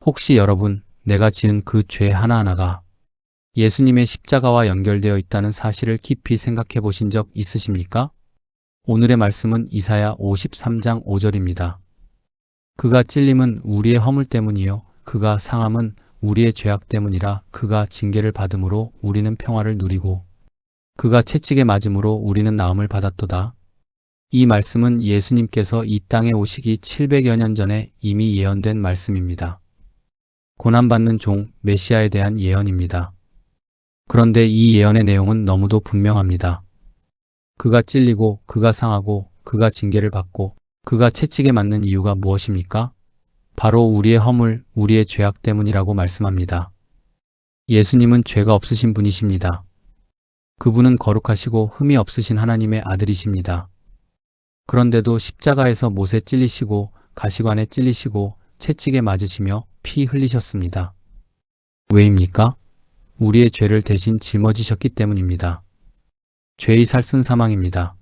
혹시 여러분, 내가 지은 그 죄 하나하나가 예수님의 십자가와 연결되어 있다는 사실을 깊이 생각해 보신 적 있으십니까? 오늘의 말씀은 이사야 53장 5절입니다. 그가 찔림은 우리의 허물 때문이요 그가 상함은 우리의 죄악 때문이라. 그가 징계를 받음으로 우리는 평화를 누리고 그가 채찍에 맞음으로 우리는 나음을 받았도다. 이 말씀은 예수님께서 이 땅에 오시기 700여 년 전에 이미 예언된 말씀입니다. 고난받는 종 메시아에 대한 예언입니다. 그런데 이 예언의 내용은 너무도 분명합니다. 그가 찔리고 그가 상하고 그가 징계를 받고 그가 채찍에 맞는 이유가 무엇입니까? 바로 우리의 허물, 우리의 죄악 때문이라고 말씀합니다. 예수님은 죄가 없으신 분이십니다. 그분은 거룩하시고 흠이 없으신 하나님의 아들이십니다. 그런데도 십자가에서 못에 찔리시고 가시관에 찔리시고 채찍에 맞으시며 피 흘리셨습니다. 왜입니까? 우리의 죄를 대신 짊어지셨기 때문입니다. 죄의 살순 사망입니다.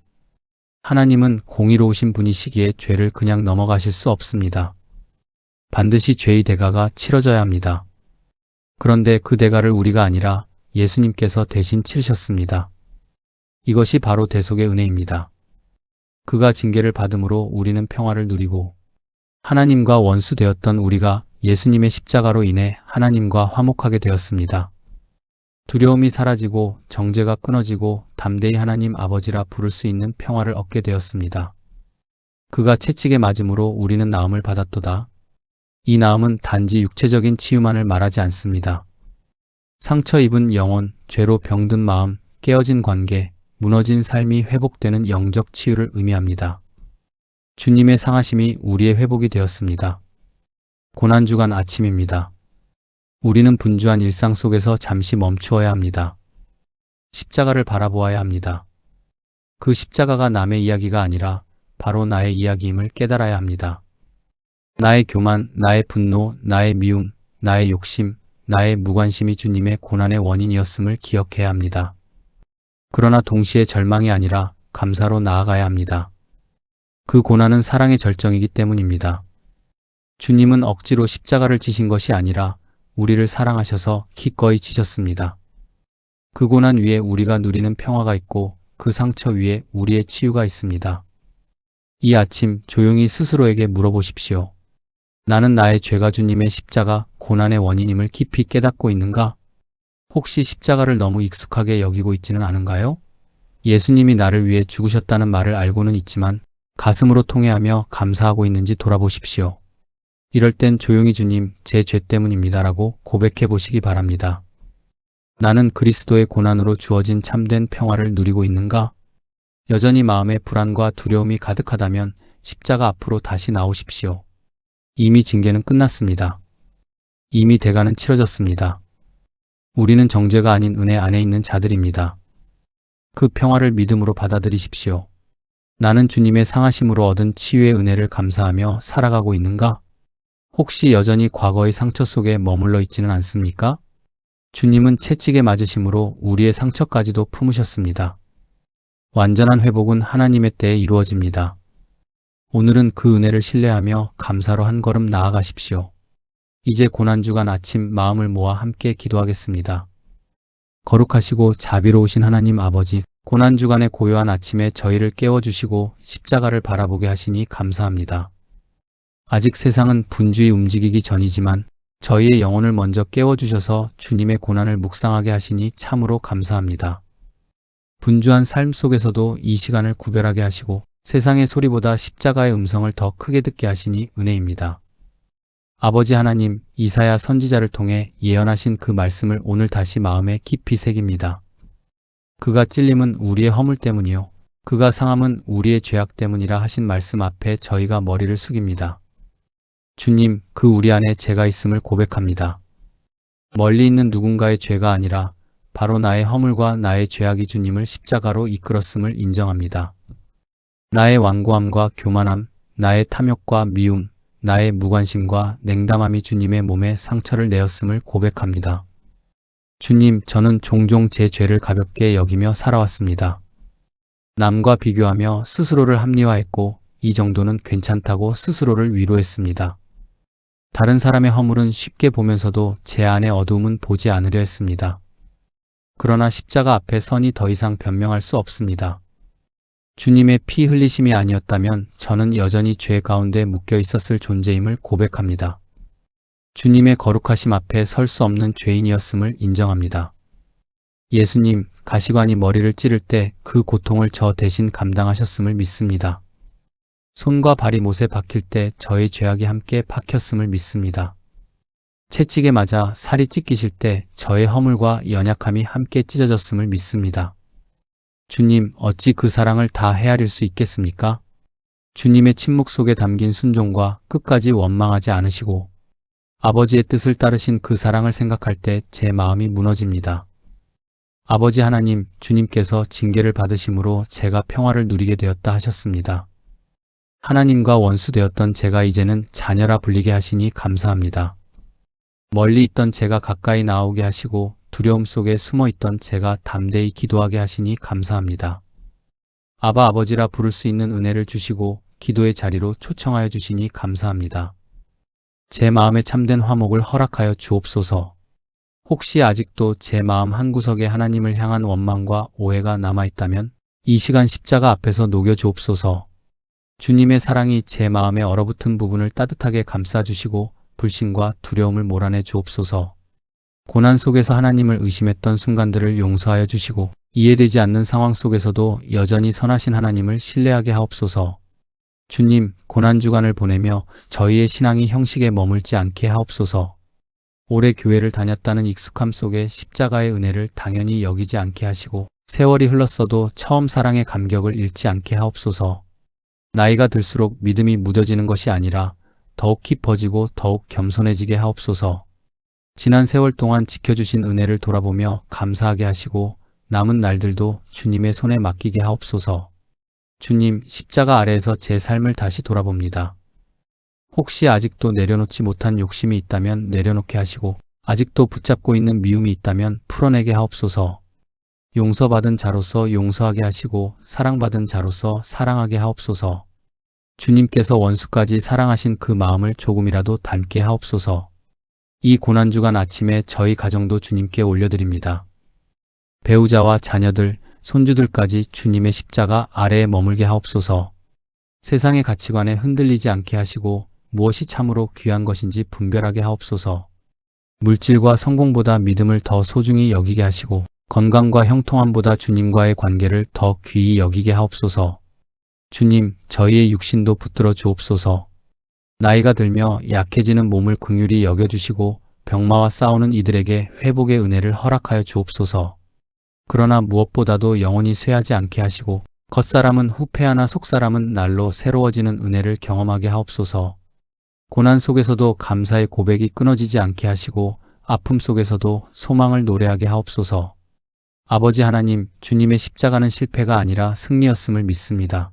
하나님은 공의로우신 분이시기에 죄를 그냥 넘어가실 수 없습니다. 반드시 죄의 대가가 치러져야 합니다. 그런데 그 대가를 우리가 아니라 예수님께서 대신 치르셨습니다. 이것이 바로 대속의 은혜입니다. 그가 징계를 받음으로 우리는 평화를 누리고 하나님과 원수 되었던 우리가 예수님의 십자가로 인해 하나님과 화목하게 되었습니다. 두려움이 사라지고 정죄가 끊어지고 담대히 하나님 아버지라 부를 수 있는 평화를 얻게 되었습니다. 그가 채찍에 맞음으로 우리는 나음을 받았도다. 이 나음은 단지 육체적인 치유만을 말하지 않습니다. 상처 입은 영혼, 죄로 병든 마음, 깨어진 관계, 무너진 삶이 회복되는 영적 치유를 의미합니다. 주님의 상하심이 우리의 회복이 되었습니다. 고난주간 아침입니다. 우리는 분주한 일상 속에서 잠시 멈추어야 합니다. 십자가를 바라보아야 합니다. 그 십자가가 남의 이야기가 아니라 바로 나의 이야기임을 깨달아야 합니다. 나의 교만, 나의 분노, 나의 미움, 나의 욕심, 나의 무관심이 주님의 고난의 원인이었음을 기억해야 합니다. 그러나 동시에 절망이 아니라 감사로 나아가야 합니다. 그 고난은 사랑의 절정이기 때문입니다. 주님은 억지로 십자가를 지신 것이 아니라 우리를 사랑하셔서 기꺼이 지셨습니다. 그 고난 위에 우리가 누리는 평화가 있고 그 상처 위에 우리의 치유가 있습니다. 이 아침 조용히 스스로에게 물어보십시오. 나는 나의 죄가 주님의 십자가, 고난의 원인임을 깊이 깨닫고 있는가? 혹시 십자가를 너무 익숙하게 여기고 있지는 않은가요? 예수님이 나를 위해 죽으셨다는 말을 알고는 있지만 가슴으로 통회하며 감사하고 있는지 돌아보십시오. 이럴 땐 조용히 주님, 제 죄 때문입니다라고 고백해 보시기 바랍니다. 나는 그리스도의 고난으로 주어진 참된 평화를 누리고 있는가? 여전히 마음에 불안과 두려움이 가득하다면 십자가 앞으로 다시 나오십시오. 이미 징계는 끝났습니다. 이미 대가는 치러졌습니다. 우리는 정죄가 아닌 은혜 안에 있는 자들입니다. 그 평화를 믿음으로 받아들이십시오. 나는 주님의 상하심으로 얻은 치유의 은혜를 감사하며 살아가고 있는가? 혹시 여전히 과거의 상처 속에 머물러 있지는 않습니까? 주님은 채찍에 맞으심으로 우리의 상처까지도 품으셨습니다. 완전한 회복은 하나님의 때에 이루어집니다. 오늘은 그 은혜를 신뢰하며 감사로 한 걸음 나아가십시오. 이제 고난주간 아침 마음을 모아 함께 기도하겠습니다. 거룩하시고 자비로우신 하나님 아버지, 고난주간의 고요한 아침에 저희를 깨워주시고 십자가를 바라보게 하시니 감사합니다. 아직 세상은 분주히 움직이기 전이지만 저희의 영혼을 먼저 깨워주셔서 주님의 고난을 묵상하게 하시니 참으로 감사합니다. 분주한 삶 속에서도 이 시간을 구별하게 하시고 세상의 소리보다 십자가의 음성을 더 크게 듣게 하시니 은혜입니다. 아버지 하나님, 이사야 선지자를 통해 예언하신 그 말씀을 오늘 다시 마음에 깊이 새깁니다. 그가 찔림은 우리의 허물 때문이요 그가 상함은 우리의 죄악 때문이라 하신 말씀 앞에 저희가 머리를 숙입니다. 주님, 그 우리 안에 죄가 있음을 고백합니다. 멀리 있는 누군가의 죄가 아니라 바로 나의 허물과 나의 죄악이 주님을 십자가로 이끌었음을 인정합니다. 나의 완고함과 교만함, 나의 탐욕과 미움, 나의 무관심과 냉담함이 주님의 몸에 상처를 내었음을 고백합니다. 주님, 저는 종종 제 죄를 가볍게 여기며 살아왔습니다. 남과 비교하며 스스로를 합리화했고 이 정도는 괜찮다고 스스로를 위로했습니다. 다른 사람의 허물은 쉽게 보면서도 제 안의 어두움은 보지 않으려 했습니다. 그러나 십자가 앞에 선이 더 이상 변명할 수 없습니다. 주님의 피 흘리심이 아니었다면 저는 여전히 죄 가운데 묶여 있었을 존재임을 고백합니다. 주님의 거룩하심 앞에 설 수 없는 죄인이었음을 인정합니다. 예수님, 가시관이 머리를 찌를 때 그 고통을 저 대신 감당하셨음을 믿습니다. 손과 발이 못에 박힐 때 저의 죄악이 함께 박혔음을 믿습니다. 채찍에 맞아 살이 찢기실 때 저의 허물과 연약함이 함께 찢어졌음을 믿습니다. 주님, 어찌 그 사랑을 다 헤아릴 수 있겠습니까? 주님의 침묵 속에 담긴 순종과 끝까지 원망하지 않으시고 아버지의 뜻을 따르신 그 사랑을 생각할 때 제 마음이 무너집니다. 아버지 하나님, 주님께서 징계를 받으심으로 제가 평화를 누리게 되었다 하셨습니다. 하나님과 원수되었던 제가 이제는 자녀라 불리게 하시니 감사합니다. 멀리 있던 제가 가까이 나오게 하시고 두려움 속에 숨어 있던 제가 담대히 기도하게 하시니 감사합니다. 아바 아버지라 부를 수 있는 은혜를 주시고 기도의 자리로 초청하여 주시니 감사합니다. 제 마음에 참된 화목을 허락하여 주옵소서. 혹시 아직도 제 마음 한구석에 하나님을 향한 원망과 오해가 남아있다면 이 시간 십자가 앞에서 녹여 주옵소서. 주님의 사랑이 제 마음에 얼어붙은 부분을 따뜻하게 감싸주시고 불신과 두려움을 몰아내 주옵소서. 고난 속에서 하나님을 의심했던 순간들을 용서하여 주시고 이해되지 않는 상황 속에서도 여전히 선하신 하나님을 신뢰하게 하옵소서. 주님, 고난주간을 보내며 저희의 신앙이 형식에 머물지 않게 하옵소서. 오래 교회를 다녔다는 익숙함 속에 십자가의 은혜를 당연히 여기지 않게 하시고 세월이 흘렀어도 처음 사랑의 감격을 잃지 않게 하옵소서. 나이가 들수록 믿음이 무뎌지는 것이 아니라 더욱 깊어지고 더욱 겸손해지게 하옵소서. 지난 세월 동안 지켜주신 은혜를 돌아보며 감사하게 하시고 남은 날들도 주님의 손에 맡기게 하옵소서. 주님, 십자가 아래에서 제 삶을 다시 돌아봅니다. 혹시 아직도 내려놓지 못한 욕심이 있다면 내려놓게 하시고 아직도 붙잡고 있는 미움이 있다면 풀어내게 하옵소서. 용서받은 자로서 용서하게 하시고 사랑받은 자로서 사랑하게 하옵소서. 주님께서 원수까지 사랑하신 그 마음을 조금이라도 닮게 하옵소서. 이 고난주간 아침에 저희 가정도 주님께 올려드립니다. 배우자와 자녀들, 손주들까지 주님의 십자가 아래에 머물게 하옵소서. 세상의 가치관에 흔들리지 않게 하시고 무엇이 참으로 귀한 것인지 분별하게 하옵소서. 물질과 성공보다 믿음을 더 소중히 여기게 하시고 건강과 형통함보다 주님과의 관계를 더 귀히 여기게 하옵소서. 주님, 저희의 육신도 붙들어 주옵소서. 나이가 들며 약해지는 몸을 긍휼히 여겨주시고 병마와 싸우는 이들에게 회복의 은혜를 허락하여 주옵소서. 그러나 무엇보다도 영원히 쇠하지 않게 하시고 겉사람은 후패하나 속사람은 날로 새로워지는 은혜를 경험하게 하옵소서. 고난 속에서도 감사의 고백이 끊어지지 않게 하시고 아픔 속에서도 소망을 노래하게 하옵소서. 아버지 하나님, 주님의 십자가는 실패가 아니라 승리였음을 믿습니다.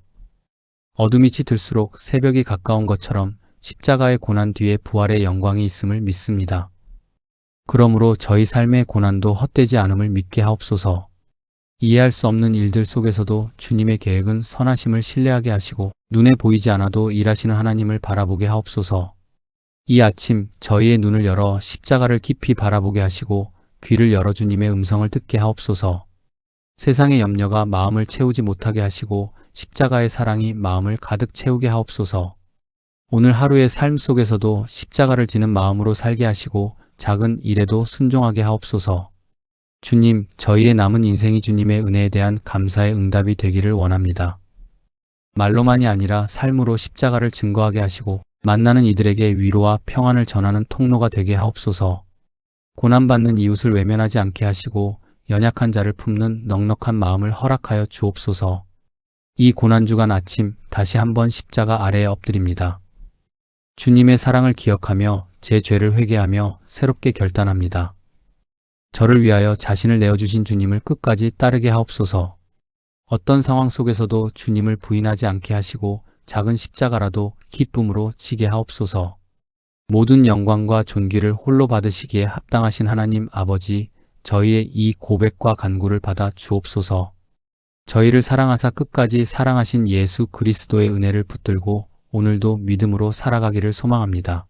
어둠이 짙을수록 새벽이 가까운 것처럼 십자가의 고난 뒤에 부활의 영광이 있음을 믿습니다. 그러므로 저희 삶의 고난도 헛되지 않음을 믿게 하옵소서. 이해할 수 없는 일들 속에서도 주님의 계획은 선하심을 신뢰하게 하시고 눈에 보이지 않아도 일하시는 하나님을 바라보게 하옵소서. 이 아침 저희의 눈을 열어 십자가를 깊이 바라보게 하시고 귀를 열어 주님의 음성을 듣게 하옵소서. 세상의 염려가 마음을 채우지 못하게 하시고 십자가의 사랑이 마음을 가득 채우게 하옵소서. 오늘 하루의 삶 속에서도 십자가를 지는 마음으로 살게 하시고 작은 일에도 순종하게 하옵소서. 주님, 저희의 남은 인생이 주님의 은혜에 대한 감사의 응답이 되기를 원합니다. 말로만이 아니라 삶으로 십자가를 증거하게 하시고 만나는 이들에게 위로와 평안을 전하는 통로가 되게 하옵소서. 고난받는 이웃을 외면하지 않게 하시고 연약한 자를 품는 넉넉한 마음을 허락하여 주옵소서. 이 고난주간 아침 다시 한번 십자가 아래에 엎드립니다. 주님의 사랑을 기억하며 제 죄를 회개하며 새롭게 결단합니다. 저를 위하여 자신을 내어주신 주님을 끝까지 따르게 하옵소서. 어떤 상황 속에서도 주님을 부인하지 않게 하시고 작은 십자가라도 기쁨으로 지게 하옵소서. 모든 영광과 존귀를 홀로 받으시기에 합당하신 하나님 아버지, 저희의 이 고백과 간구를 받아 주옵소서. 저희를 사랑하사 끝까지 사랑하신 예수 그리스도의 은혜를 붙들고 오늘도 믿음으로 살아가기를 소망합니다.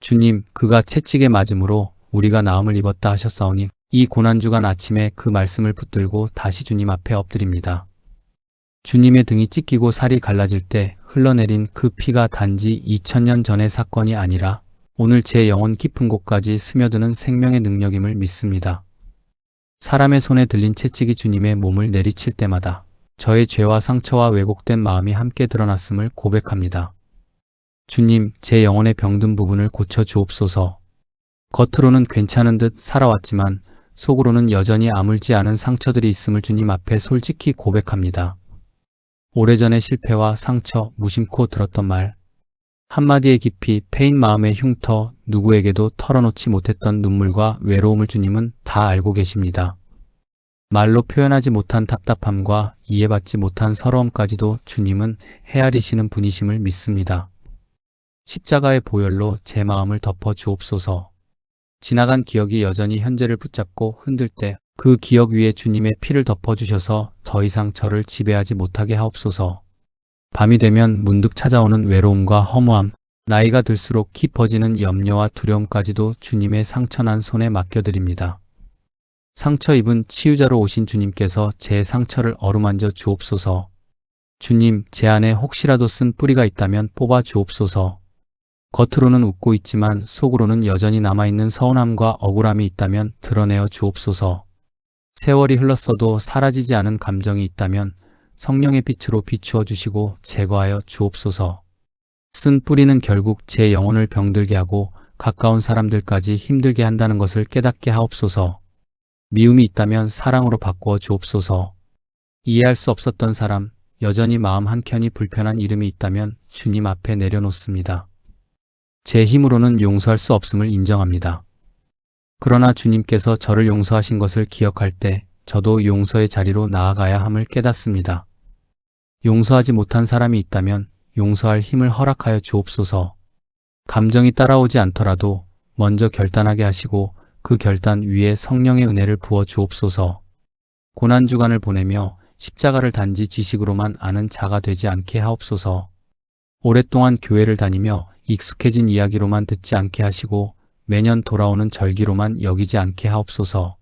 주님, 그가 채찍에 맞음으로 우리가 나음을 입었다 하셨사오니 이 고난주간 아침에 그 말씀을 붙들고 다시 주님 앞에 엎드립니다. 주님의 등이 찢기고 살이 갈라질 때 흘러내린 그 피가 단지 2000년 전의 사건이 아니라 오늘 제 영혼 깊은 곳까지 스며드는 생명의 능력임을 믿습니다. 사람의 손에 들린 채찍이 주님의 몸을 내리칠 때마다 저의 죄와 상처와 왜곡된 마음이 함께 드러났음을 고백합니다. 주님, 제 영혼의 병든 부분을 고쳐 주옵소서. 겉으로는 괜찮은 듯 살아왔지만 속으로는 여전히 아물지 않은 상처들이 있음을 주님 앞에 솔직히 고백합니다. 오래전의 실패와 상처, 무심코 들었던 말, 한마디의 깊이 패인 마음의 흉터, 누구에게도 털어놓지 못했던 눈물과 외로움을 주님은 다 알고 계십니다. 말로 표현하지 못한 답답함과 이해받지 못한 서러움까지도 주님은 헤아리시는 분이심을 믿습니다. 십자가의 보혈로 제 마음을 덮어 주옵소서. 지나간 기억이 여전히 현재를 붙잡고 흔들 때 그 기억 위에 주님의 피를 덮어주셔서 더 이상 저를 지배하지 못하게 하옵소서. 밤이 되면 문득 찾아오는 외로움과 허무함, 나이가 들수록 깊어지는 염려와 두려움까지도 주님의 상처난 손에 맡겨드립니다. 상처 입은 치유자로 오신 주님께서 제 상처를 어루만져 주옵소서. 주님, 제 안에 혹시라도 쓴 뿌리가 있다면 뽑아 주옵소서. 겉으로는 웃고 있지만 속으로는 여전히 남아있는 서운함과 억울함이 있다면 드러내어 주옵소서. 세월이 흘렀어도 사라지지 않은 감정이 있다면 성령의 빛으로 비추어 주시고 제거하여 주옵소서. 쓴 뿌리는 결국 제 영혼을 병들게 하고 가까운 사람들까지 힘들게 한다는 것을 깨닫게 하옵소서. 미움이 있다면 사랑으로 바꾸어 주옵소서. 이해할 수 없었던 사람, 여전히 마음 한켠이 불편한 이름이 있다면 주님 앞에 내려놓습니다. 제 힘으로는 용서할 수 없음을 인정합니다. 그러나 주님께서 저를 용서하신 것을 기억할 때 저도 용서의 자리로 나아가야 함을 깨닫습니다. 용서하지 못한 사람이 있다면 용서할 힘을 허락하여 주옵소서. 감정이 따라오지 않더라도 먼저 결단하게 하시고 그 결단 위에 성령의 은혜를 부어 주옵소서. 고난주간을 보내며 십자가를 단지 지식으로만 아는 자가 되지 않게 하옵소서. 오랫동안 교회를 다니며 익숙해진 이야기로만 듣지 않게 하시고 매년 돌아오는 절기로만 여기지 않게 하옵소서.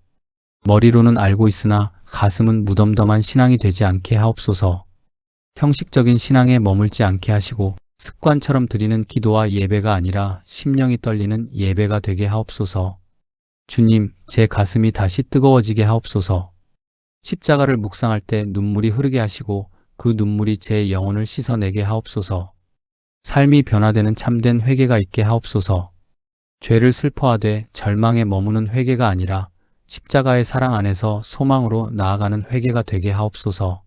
머리로는 알고 있으나 가슴은 무덤덤한 신앙이 되지 않게 하옵소서. 형식적인 신앙에 머물지 않게 하시고 습관처럼 드리는 기도와 예배가 아니라 심령이 떨리는 예배가 되게 하옵소서. 주님, 제 가슴이 다시 뜨거워지게 하옵소서. 십자가를 묵상할 때 눈물이 흐르게 하시고 그 눈물이 제 영혼을 씻어내게 하옵소서. 삶이 변화되는 참된 회개가 있게 하옵소서. 죄를 슬퍼하되 절망에 머무는 회개가 아니라 십자가의 사랑 안에서 소망으로 나아가는 회개가 되게 하옵소서.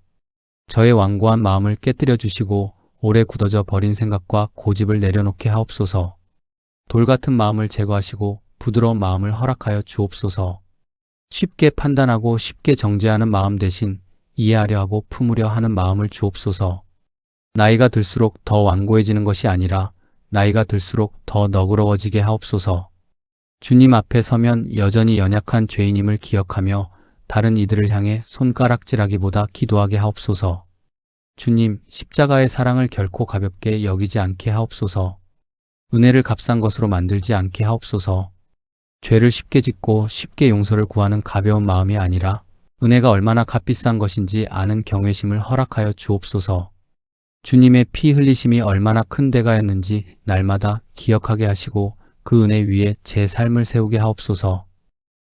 저의 완고한 마음을 깨뜨려 주시고 오래 굳어져 버린 생각과 고집을 내려놓게 하옵소서. 돌 같은 마음을 제거하시고 부드러운 마음을 허락하여 주옵소서. 쉽게 판단하고 쉽게 정죄하는 마음 대신 이해하려 하고 품으려 하는 마음을 주옵소서. 나이가 들수록 더 완고해지는 것이 아니라 나이가 들수록 더 너그러워지게 하옵소서. 주님 앞에 서면 여전히 연약한 죄인임을 기억하며 다른 이들을 향해 손가락질하기보다 기도하게 하옵소서. 주님, 십자가의 사랑을 결코 가볍게 여기지 않게 하옵소서. 은혜를 값싼 것으로 만들지 않게 하옵소서. 죄를 쉽게 짓고 쉽게 용서를 구하는 가벼운 마음이 아니라 은혜가 얼마나 값비싼 것인지 아는 경외심을 허락하여 주옵소서. 주님의 피 흘리심이 얼마나 큰 대가였는지 날마다 기억하게 하시고 그 은혜 위에 제 삶을 세우게 하옵소서.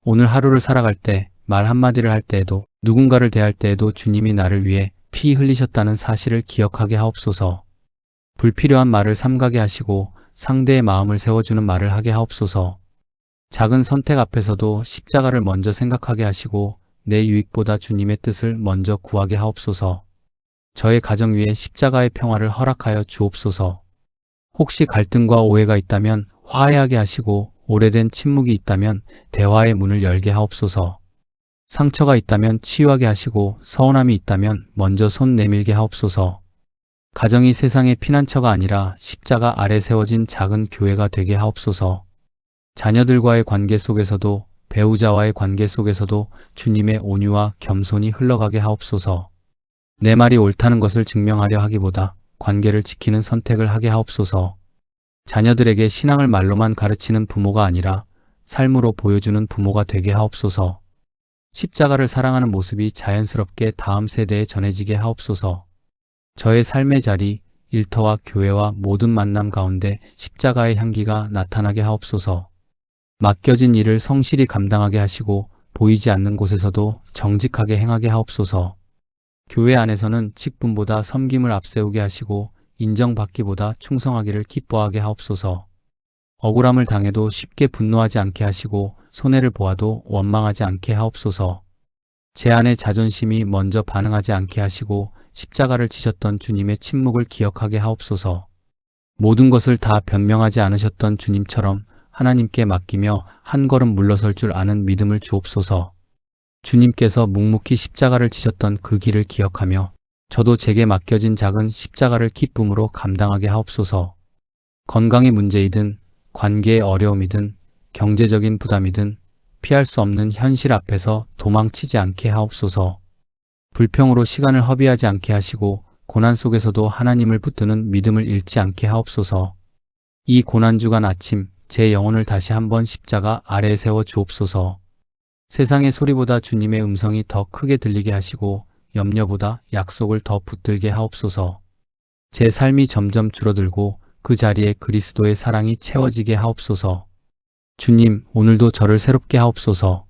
오늘 하루를 살아갈 때, 말 한마디를 할 때에도, 누군가를 대할 때에도 주님이 나를 위해 피 흘리셨다는 사실을 기억하게 하옵소서. 불필요한 말을 삼가게 하시고 상대의 마음을 세워주는 말을 하게 하옵소서. 작은 선택 앞에서도 십자가를 먼저 생각하게 하시고 내 유익보다 주님의 뜻을 먼저 구하게 하옵소서. 저의 가정 위에 십자가의 평화를 허락하여 주옵소서. 혹시 갈등과 오해가 있다면 화해하게 하시고 오래된 침묵이 있다면 대화의 문을 열게 하옵소서. 상처가 있다면 치유하게 하시고 서운함이 있다면 먼저 손 내밀게 하옵소서. 가정이 세상의 피난처가 아니라 십자가 아래 세워진 작은 교회가 되게 하옵소서. 자녀들과의 관계 속에서도 배우자와의 관계 속에서도 주님의 온유와 겸손이 흘러가게 하옵소서. 내 말이 옳다는 것을 증명하려 하기보다 관계를 지키는 선택을 하게 하옵소서. 자녀들에게 신앙을 말로만 가르치는 부모가 아니라 삶으로 보여주는 부모가 되게 하옵소서. 십자가를 사랑하는 모습이 자연스럽게 다음 세대에 전해지게 하옵소서. 저의 삶의 자리, 일터와 교회와 모든 만남 가운데 십자가의 향기가 나타나게 하옵소서. 맡겨진 일을 성실히 감당하게 하시고 보이지 않는 곳에서도 정직하게 행하게 하옵소서. 교회 안에서는 직분보다 섬김을 앞세우게 하시고 인정받기보다 충성하기를 기뻐하게 하옵소서. 억울함을 당해도 쉽게 분노하지 않게 하시고 손해를 보아도 원망하지 않게 하옵소서. 제 안의 자존심이 먼저 반응하지 않게 하시고 십자가를 지셨던 주님의 침묵을 기억하게 하옵소서. 모든 것을 다 변명하지 않으셨던 주님처럼 하나님께 맡기며 한 걸음 물러설 줄 아는 믿음을 주옵소서. 주님께서 묵묵히 십자가를 지셨던 그 길을 기억하며 저도 제게 맡겨진 작은 십자가를 기쁨으로 감당하게 하옵소서. 건강의 문제이든 관계의 어려움이든 경제적인 부담이든 피할 수 없는 현실 앞에서 도망치지 않게 하옵소서. 불평으로 시간을 허비하지 않게 하시고 고난 속에서도 하나님을 붙드는 믿음을 잃지 않게 하옵소서. 이 고난주간 아침 제 영혼을 다시 한번 십자가 아래에 세워 주옵소서. 세상의 소리보다 주님의 음성이 더 크게 들리게 하시고 염려보다 약속을 더 붙들게 하옵소서. 제 삶이 점점 줄어들고 그 자리에 그리스도의 사랑이 채워지게 하옵소서. 주님, 오늘도 저를 새롭게 하옵소서.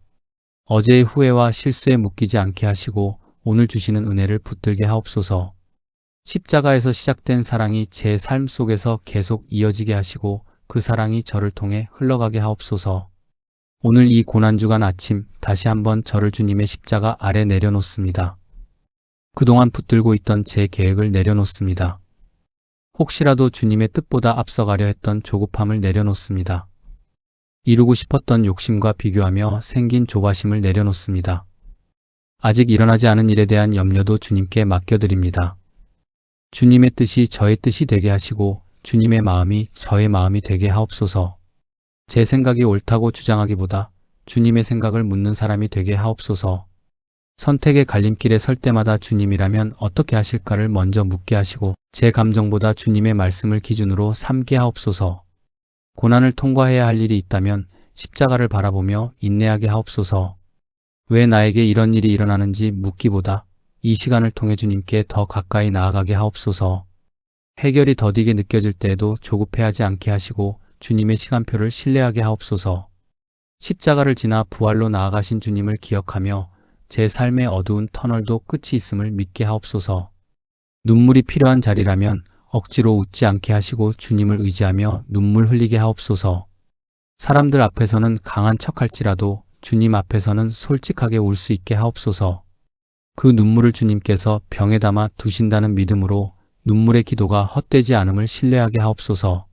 어제의 후회와 실수에 묶이지 않게 하시고 오늘 주시는 은혜를 붙들게 하옵소서. 십자가에서 시작된 사랑이 제 삶 속에서 계속 이어지게 하시고 그 사랑이 저를 통해 흘러가게 하옵소서. 오늘 이 고난주간 아침 다시 한번 저를 주님의 십자가 아래 내려놓습니다. 그동안 붙들고 있던 제 계획을 내려놓습니다. 혹시라도 주님의 뜻보다 앞서가려 했던 조급함을 내려놓습니다. 이루고 싶었던 욕심과 비교하며 생긴 조바심을 내려놓습니다. 아직 일어나지 않은 일에 대한 염려도 주님께 맡겨드립니다. 주님의 뜻이 저의 뜻이 되게 하시고 주님의 마음이 저의 마음이 되게 하옵소서. 제 생각이 옳다고 주장하기보다 주님의 생각을 묻는 사람이 되게 하옵소서. 선택의 갈림길에 설 때마다 주님이라면 어떻게 하실까를 먼저 묻게 하시고 제 감정보다 주님의 말씀을 기준으로 삼게 하옵소서. 고난을 통과해야 할 일이 있다면 십자가를 바라보며 인내하게 하옵소서. 왜 나에게 이런 일이 일어나는지 묻기보다 이 시간을 통해 주님께 더 가까이 나아가게 하옵소서. 해결이 더디게 느껴질 때에도 조급해하지 않게 하시고 주님의 시간표를 신뢰하게 하옵소서. 십자가를 지나 부활로 나아가신 주님을 기억하며 제 삶의 어두운 터널도 끝이 있음을 믿게 하옵소서. 눈물이 필요한 자리라면 억지로 웃지 않게 하시고 주님을 의지하며 눈물 흘리게 하옵소서. 사람들 앞에서는 강한 척할지라도 주님 앞에서는 솔직하게 울 수 있게 하옵소서. 그 눈물을 주님께서 병에 담아 두신다는 믿음으로 눈물의 기도가 헛되지 않음을 신뢰하게 하옵소서.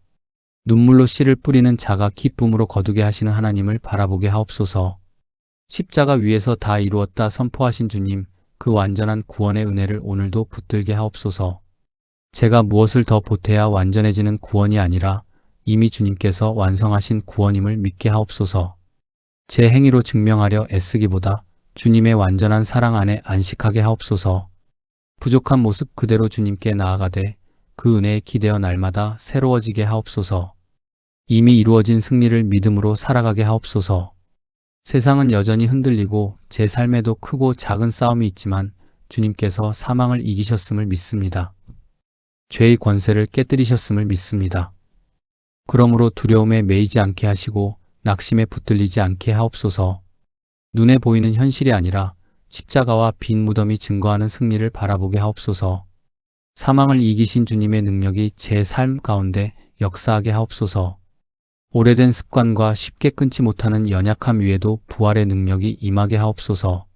눈물로 씨를 뿌리는 자가 기쁨으로 거두게 하시는 하나님을 바라보게 하옵소서. 십자가 위에서 다 이루었다 선포하신 주님, 그 완전한 구원의 은혜를 오늘도 붙들게 하옵소서. 제가 무엇을 더 보태야 완전해지는 구원이 아니라 이미 주님께서 완성하신 구원임을 믿게 하옵소서. 제 행위로 증명하려 애쓰기보다 주님의 완전한 사랑 안에 안식하게 하옵소서. 부족한 모습 그대로 주님께 나아가되 그 은혜에 기대어 날마다 새로워지게 하옵소서. 이미 이루어진 승리를 믿음으로 살아가게 하옵소서. 세상은 여전히 흔들리고 제 삶에도 크고 작은 싸움이 있지만 주님께서 사망을 이기셨음을 믿습니다. 죄의 권세를 깨뜨리셨음을 믿습니다. 그러므로 두려움에 매이지 않게 하시고 낙심에 붙들리지 않게 하옵소서. 눈에 보이는 현실이 아니라 십자가와 빈 무덤이 증거하는 승리를 바라보게 하옵소서. 사망을 이기신 주님의 능력이 제 삶 가운데 역사하게 하옵소서. 오래된 습관과 쉽게 끊지 못하는 연약함 위에도 부활의 능력이 임하게 하옵소서.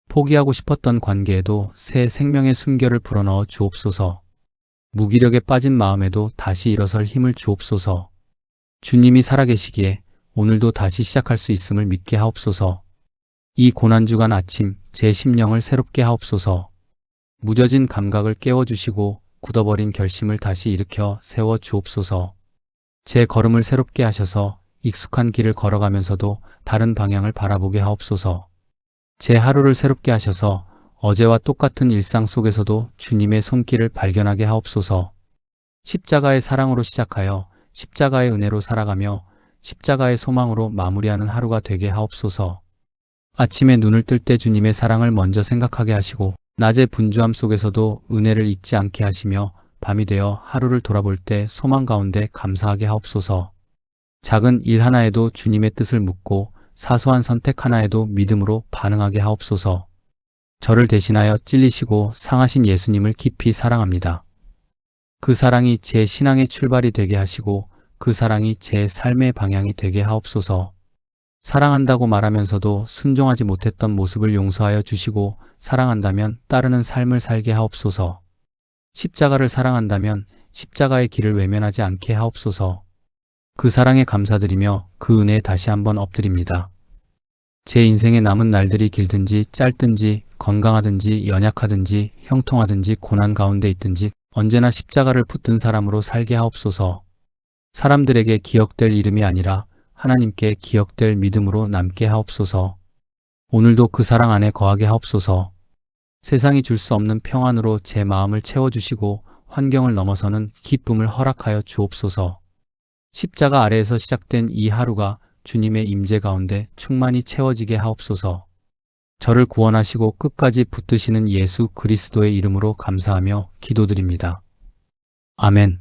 포기하고 싶었던 관계에도 새 생명의 숨결을 불어넣어 주옵소서. 무기력에 빠진 마음에도 다시 일어설 힘을 주옵소서. 주님이 살아계시기에 오늘도 다시 시작할 수 있음을 믿게 하옵소서. 이 고난주간 아침 제 심령을 새롭게 하옵소서. 무뎌진 감각을 깨워주시고 굳어버린 결심을 다시 일으켜 세워 주옵소서. 제 걸음을 새롭게 하셔서 익숙한 길을 걸어가면서도 다른 방향을 바라보게 하옵소서. 제 하루를 새롭게 하셔서 어제와 똑같은 일상 속에서도 주님의 손길을 발견하게 하옵소서. 십자가의 사랑으로 시작하여 십자가의 은혜로 살아가며 십자가의 소망으로 마무리하는 하루가 되게 하옵소서. 아침에 눈을 뜰 때 주님의 사랑을 먼저 생각하게 하시고 낮의 분주함 속에서도 은혜를 잊지 않게 하시며 밤이 되어 하루를 돌아볼 때 소망 가운데 감사하게 하옵소서. 작은 일 하나에도 주님의 뜻을 묻고 사소한 선택 하나에도 믿음으로 반응하게 하옵소서. 저를 대신하여 찔리시고 상하신 예수님을 깊이 사랑합니다. 그 사랑이 제 신앙의 출발이 되게 하시고 그 사랑이 제 삶의 방향이 되게 하옵소서. 사랑한다고 말하면서도 순종하지 못했던 모습을 용서하여 주시고 사랑한다면 따르는 삶을 살게 하옵소서. 십자가를 사랑한다면 십자가의 길을 외면하지 않게 하옵소서. 그 사랑에 감사드리며 그 은혜에 다시 한번 엎드립니다. 제 인생의 남은 날들이 길든지 짧든지 건강하든지 연약하든지 형통하든지 고난 가운데 있든지 언제나 십자가를 붙든 사람으로 살게 하옵소서. 사람들에게 기억될 이름이 아니라 하나님께 기억될 믿음으로 남게 하옵소서. 오늘도 그 사랑 안에 거하게 하옵소서. 세상이 줄 수 없는 평안으로 제 마음을 채워주시고 환경을 넘어서는 기쁨을 허락하여 주옵소서. 십자가 아래에서 시작된 이 하루가 주님의 임재 가운데 충만히 채워지게 하옵소서. 저를 구원하시고 끝까지 붙드시는 예수 그리스도의 이름으로 감사하며 기도드립니다. 아멘.